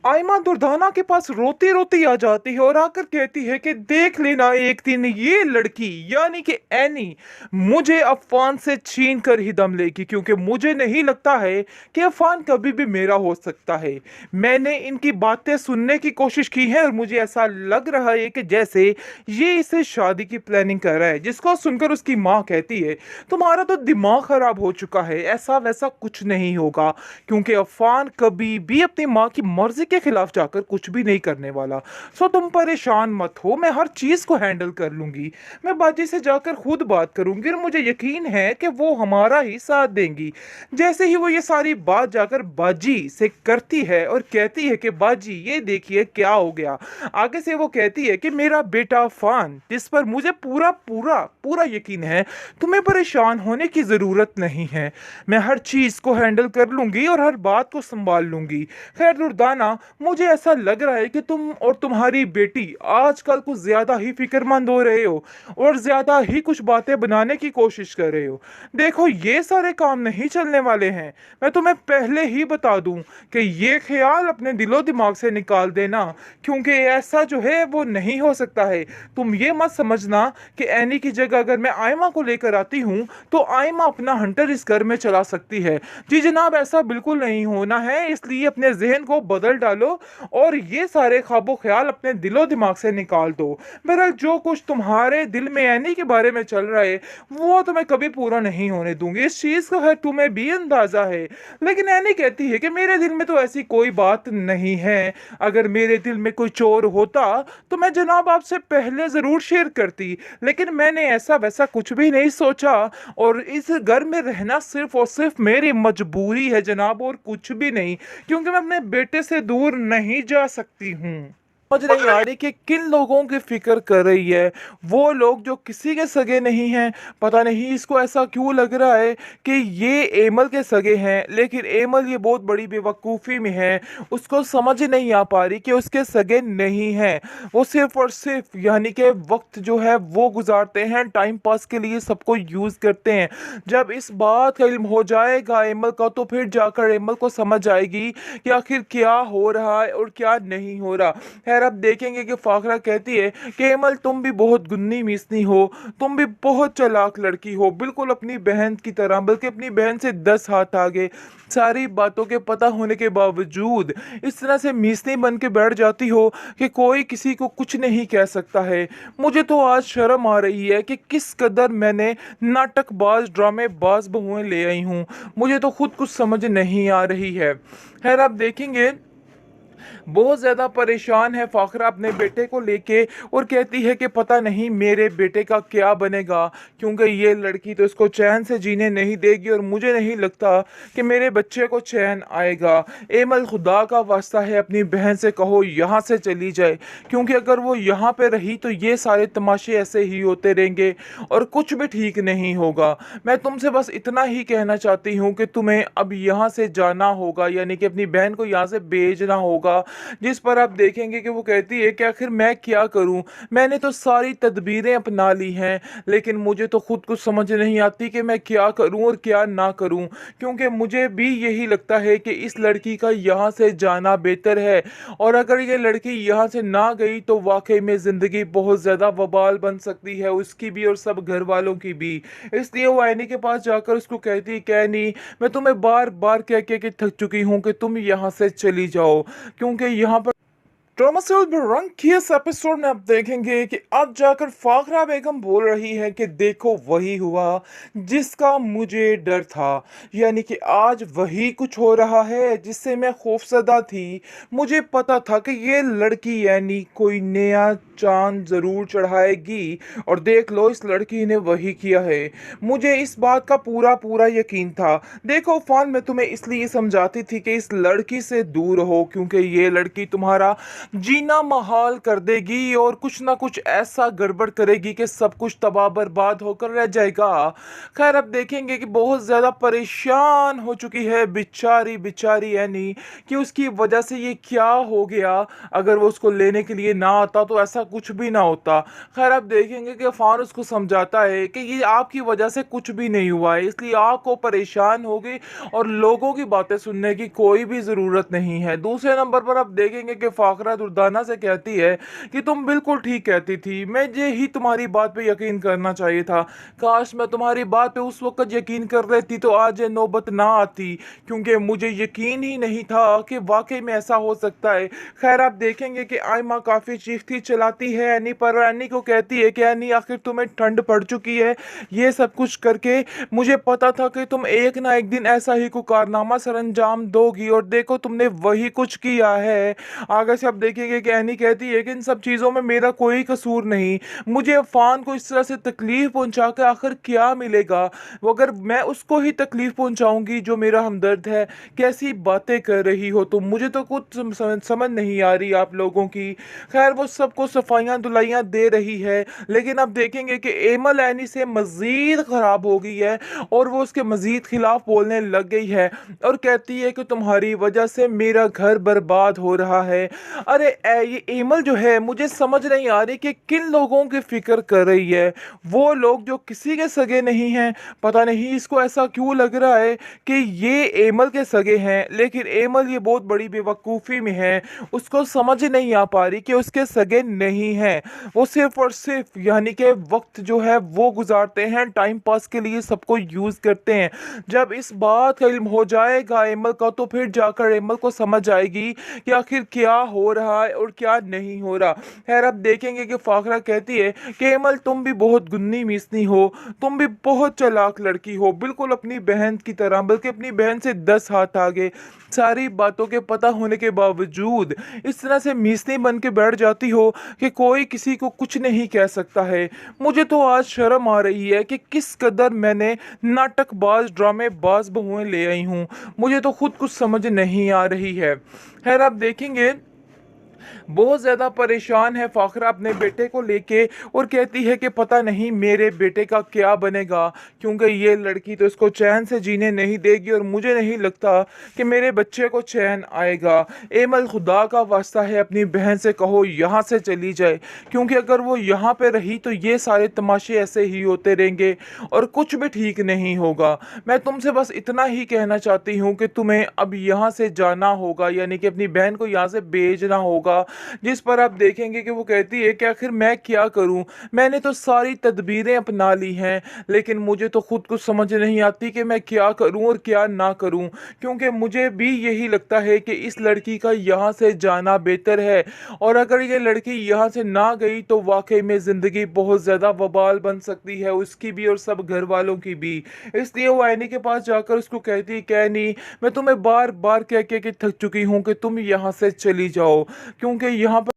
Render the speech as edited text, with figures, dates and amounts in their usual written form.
आयमा दुर्दाना के पास रोती रोती आ जाती है और आकर कहती है कि देख लेना एक दिन ये लड़की यानी कि एनी मुझे अफान से छीन कर ही दम लेगी, क्योंकि मुझे नहीं लगता है कि अफान कभी भी मेरा हो सकता है। मैंने इनकी बातें सुनने की कोशिश की है और मुझे ऐसा लग रहा है कि जैसे ये इसे शादी की प्लानिंग कर रहा है, जिसको सुनकर उसकी माँ कहती है तुम्हारा तो दिमाग खराब हो चुका है, ऐसा वैसा कुछ नहीं होगा, क्योंकि अफान कभी भी अपनी माँ की मर्जी के खिलाफ जाकर कुछ भी नहीं करने वाला। सो तुम परेशान मत हो, मैं हर चीज को हैंडल कर लूंगी। मैं बाजी से जाकर खुद बात करूंगी और मुझे यकीन है कि वो हमारा ही साथ देंगी। जैसे ही वो ये सारी बात जाकर बाजी से करती है और कहती है कि बाजी ये देखिए क्या हो गया, आगे से वो कहती है कि मेरा बेटा अफान, जिस पर मुझे पूरा पूरा पूरा यकीन है, तुम्हें परेशान होने की जरूरत नहीं है। मैं हर चीज को हैंडल कर लूंगी और हर बात को संभाल लूंगी। खैर दुर्दाना, मुझे ऐसा लग रहा है कि तुम और तुम्हारी बेटी आजकल कुछ ज्यादा ही फिक्रमंद हो रहे हो और ज्यादा ही कुछ बातें बनाने की कोशिश कर रहे हो। देखो ये सारे काम नहीं चलने वाले हैं। मैं तुम्हें पहले ही बता दूं कि ये ख्याल अपने दिलो दिमाग से निकाल देना, क्योंकि ऐसा जो है वो नहीं हो सकता है। तुम ये मत समझना कि एनी की जगह अगर मैं आयमा को लेकर आती हूँ तो आयमा अपना हंटर इस घर में चला सकती है। जी जनाब, ऐसा बिल्कुल नहीं होना है, इसलिए अपने जहन को बदल डालो और ये सारे ख्वाबो ख्याल अपने दिलो दिमाग से निकाल दो। बहरहाल जो कुछ तुम्हारे दिल में एनी के बारे में चल रहा है वो तो मैं कभी पूरा नहीं होने दूंगी, इस चीज का है तुम्हें भी अंदाजा है। लेकिन एनी कहती है कि मेरे दिल में तो ऐसी कोई बात नहीं है। अगर मेरे दिल में कोई चोर होता तो मैं जनाब आपसे पहले जरूर शेयर करती, लेकिन मैंने ऐसा वैसा कुछ भी नहीं सोचा और इस घर में रहना सिर्फ और सिर्फ मेरी मजबूरी है जनाब, और कुछ भी नहीं, क्योंकि मैं अपने बेटे से दूर नहीं जा सकती हूँ। समझ नहीं आ रही कि किन लोगों की फिक्र कर रही है। वो लोग जो किसी के सगे नहीं हैं। पता नहीं इसको ऐसा क्यों लग रहा है कि ये एमल के सगे हैं, लेकिन एमल ये बहुत बड़ी बेवकूफ़ी में है। उसको समझ ही नहीं आ पा रही कि उसके सगे नहीं हैं। वो सिर्फ और सिर्फ यानी कि वक्त जो है वो गुजारते हैं, टाइम पास के लिए सबको यूज़ करते हैं। जब इस बात का इल्म हो जाएगा एमल का तो फिर जाकर एमल को समझ आएगी कि आखिर क्या हो रहा है और क्या नहीं हो रहा। खैर अब देखेंगे कि फाखरा कहती है कि एमल तुम भी बहुत गुन्नी मिसनी हो, तुम भी बहुत चालाक लड़की हो, बिल्कुल अपनी बहन की तरह, बल्कि अपनी बहन से 10 हाथ आगे। सारी बातों के पता होने के बावजूद इस तरह से मीसनी बन के बैठ जाती हो कि कोई किसी को कुछ नहीं कह सकता है। मुझे तो आज शर्म आ रही है कि किस कदर मैंने नाटकबाज ड्रामेबाज बहुएं ले आई हूँ। मुझे तो खुद कुछ समझ नहीं आ रही है। खैर आप देखेंगे बहुत ज़्यादा परेशान है फाखरा अपने बेटे को लेके और कहती है कि पता नहीं मेरे बेटे का क्या बनेगा, क्योंकि ये लड़की तो इसको चैन से जीने नहीं देगी और मुझे नहीं लगता कि मेरे बच्चे को चैन आएगा। एमल खुदा का वास्ता है अपनी बहन से कहो यहाँ से चली जाए, क्योंकि अगर वो यहाँ पे रही तो ये सारे तमाशे ऐसे ही होते रहेंगे और कुछ भी ठीक नहीं होगा। मैं तुमसे बस इतना ही कहना चाहती हूँ कि तुम्हें अब यहाँ से जाना होगा, यानी कि अपनी बहन को यहाँ से भेजना होगा। जिस पर आप देखेंगे कि वो कहती है कि आखिर मैं क्या करूं, मैंने तो सारी तदबीरें अपना ली हैं, लेकिन मुझे तो खुद कुछ समझ नहीं आती कि मैं क्या करूं और क्या ना करूं, क्योंकि मुझे भी यही लगता है कि इस लड़की का यहाँ से जाना बेहतर है। और अगर ये लड़की यहाँ से ना गई तो वाकई में ज़िंदगी बहुत ज़्यादा वबाल बन सकती है, उसकी भी और सब घर वालों की भी। इसलिए वो आईनी के पास जाकर उसको कहती क्या नहीं, मैं तुम्हें बार बार कह के थक चुकी हूँ कि तुम यहाँ से चली जाओ, क्योंकि यहाँ पर ड्रामासेल रंग की इस एपिसोड में आप देखेंगे कि अब जाकर फाखरा बेगम बोल रही है कि देखो वही हुआ जिसका मुझे डर था, यानी कि आज वही कुछ हो रहा है जिससे मैं खौफजदा थी। मुझे पता था कि ये लड़की यानी कोई नया चांद जरूर चढ़ाएगी और देख लो इस लड़की ने वही किया है। मुझे इस बात का पूरा पूरा यकीन था। देखो फान, मैं तुम्हें इसलिए समझाती थी कि इस लड़की से दूर हो, क्योंकि ये लड़की तुम्हारा जीना महाल कर देगी और कुछ ना कुछ ऐसा गड़बड़ करेगी कि सब कुछ तबाह बर्बाद होकर रह जाएगा। खैर अब देखेंगे कि बहुत ज़्यादा परेशान हो चुकी है बेचारी बेचारी एनी कि उसकी वजह से ये क्या हो गया। अगर वो उसको लेने के लिए ना आता तो ऐसा कुछ भी ना होता। खैर अब देखेंगे कि अफान उसको समझाता है कि ये आपकी वजह से कुछ भी नहीं हुआ है, इसलिए आपको परेशान होगी और लोगों की बातें सुनने की कोई भी ज़रूरत नहीं है। दूसरे नंबर पर आप देखेंगे कि फाखरा दुर्दाना से कहती है कि तुम बिल्कुल ठीक कहती थी, मुझे ही तुम्हारी बात पे यकीन करना चाहिए था। काश मैं तुम्हारी बात पे उस वक्त यकीन कर लेती तो आज ये नौबत ना आती, क्योंकि मुझे यकीन ही नहीं था कि वाकई में ऐसा हो सकता है। खैर आप देखेंगे कि आयमा काफ़ी चीखती चलाती है एनी पर, एनी को कहती है कि एनी आखिर तुम्हें ठंड पड़ चुकी है ये सब कुछ करके। मुझे पता था कि तुम एक ना एक दिन ऐसा ही कोई कारनामा सरंजाम दोगी और देखो तुमने वही कुछ किया है। आगे से आप देखेंगे कि एनी कहती है कि इन सब चीज़ों में मेरा कोई कसूर नहीं, मुझे अफान को इस तरह से तकलीफ पहुंचा के आखिर क्या मिलेगा। वो अगर मैं उसको ही तकलीफ पहुंचाऊंगी जो मेरा हमदर्द है। कैसी बातें कर रही हो तुम, मुझे तो कुछ समझ नहीं आ रही आप लोगों की। खैर वो सबको सफाइयाँ दुलाइयाँ दे रही है, लेकिन अब देखेंगे कि एमल एनी से मज़ीद ख़राब हो गई है और वो उसके मज़ीद ख़िलाफ़ बोलने लग गई है और कहती है कि तुम्हारी वजह से मेरा घर बर्बाद हो रहा है। अरे ये एमल जो है मुझे समझ नहीं आ रही कि किन लोगों की फ़िक्र कर रही है। वो लोग जो किसी के सगे नहीं हैं, पता नहीं इसको ऐसा क्यों लग रहा है कि ये एमल के सगे हैं, लेकिन एमल ये बहुत बड़ी बेवकूफ़ी में है। उसको समझ नहीं आ पा रही कि उसके सगे नहीं हैं। वो सिर्फ और सिर्फ यानी कि वक्त जो है वो गुजारते हैं, टाइम पास के लिए सबको यूज़ करते हैं। जब इस बात का इल्म हो जाएगा एमल का तो फिर जाकर एमल को समझ आएगी कि आखिर क्या हो रहा है और क्या नहीं हो रहा। खैर अब देखेंगे कि फाखरा कहती है कि एमल तुम भी बहुत गुन्नी मिसनी हो, तुम भी बहुत चालाक लड़की हो, बिल्कुल अपनी बहन की तरह, बल्कि अपनी बहन से 10 हाथ आगे। सारी बातों के पता होने के बावजूद इस तरह से मीसनी बन के बैठ जाती हो कि कोई किसी को कुछ नहीं कह सकता है। मुझे तो आज शर्म आ रही है कि किस कदर मैंने नाटकबाज ड्रामेबाज बहुएं ले आई हूँ। मुझे तो खुद कुछ समझ नहीं आ रही है। खैर आप देखेंगे बहुत ज़्यादा परेशान है फाखरा अपने बेटे को लेके और कहती है कि पता नहीं मेरे बेटे का क्या बनेगा, क्योंकि ये लड़की तो इसको चैन से जीने नहीं देगी और मुझे नहीं लगता कि मेरे बच्चे को चैन आएगा। एमल खुदा का वास्ता है अपनी बहन से कहो यहाँ से चली जाए, क्योंकि अगर वो यहाँ पे रही तो ये सारे तमाशे ऐसे ही होते रहेंगे और कुछ भी ठीक नहीं होगा। मैं तुमसे बस इतना ही कहना चाहती हूँ कि तुम्हें अब यहाँ से जाना होगा, यानी कि अपनी बहन को यहाँ से भेजना होगा। जिस पर आप देखेंगे कि वो कहती है कि आखिर मैं क्या करूं, मैंने तो सारी तदबीरें अपना ली हैं, लेकिन मुझे तो खुद कुछ समझ नहीं आती कि मैं क्या करूं और क्या ना करूं, क्योंकि मुझे भी यही लगता है कि इस लड़की का यहाँ से जाना बेहतर है। और अगर ये लड़की यहाँ से ना गई तो वाकई में ज़िंदगी बहुत ज़्यादा वबाल बन सकती है, उसकी भी और सब घर वालों की भी। इसलिए वो एनी के पास जाकर उसको कहती कि एनी मैं तुम्हें बार बार कह के थक चुकी हूँ कि तुम यहाँ से चली जाओ, क्योंकि यहाँ पर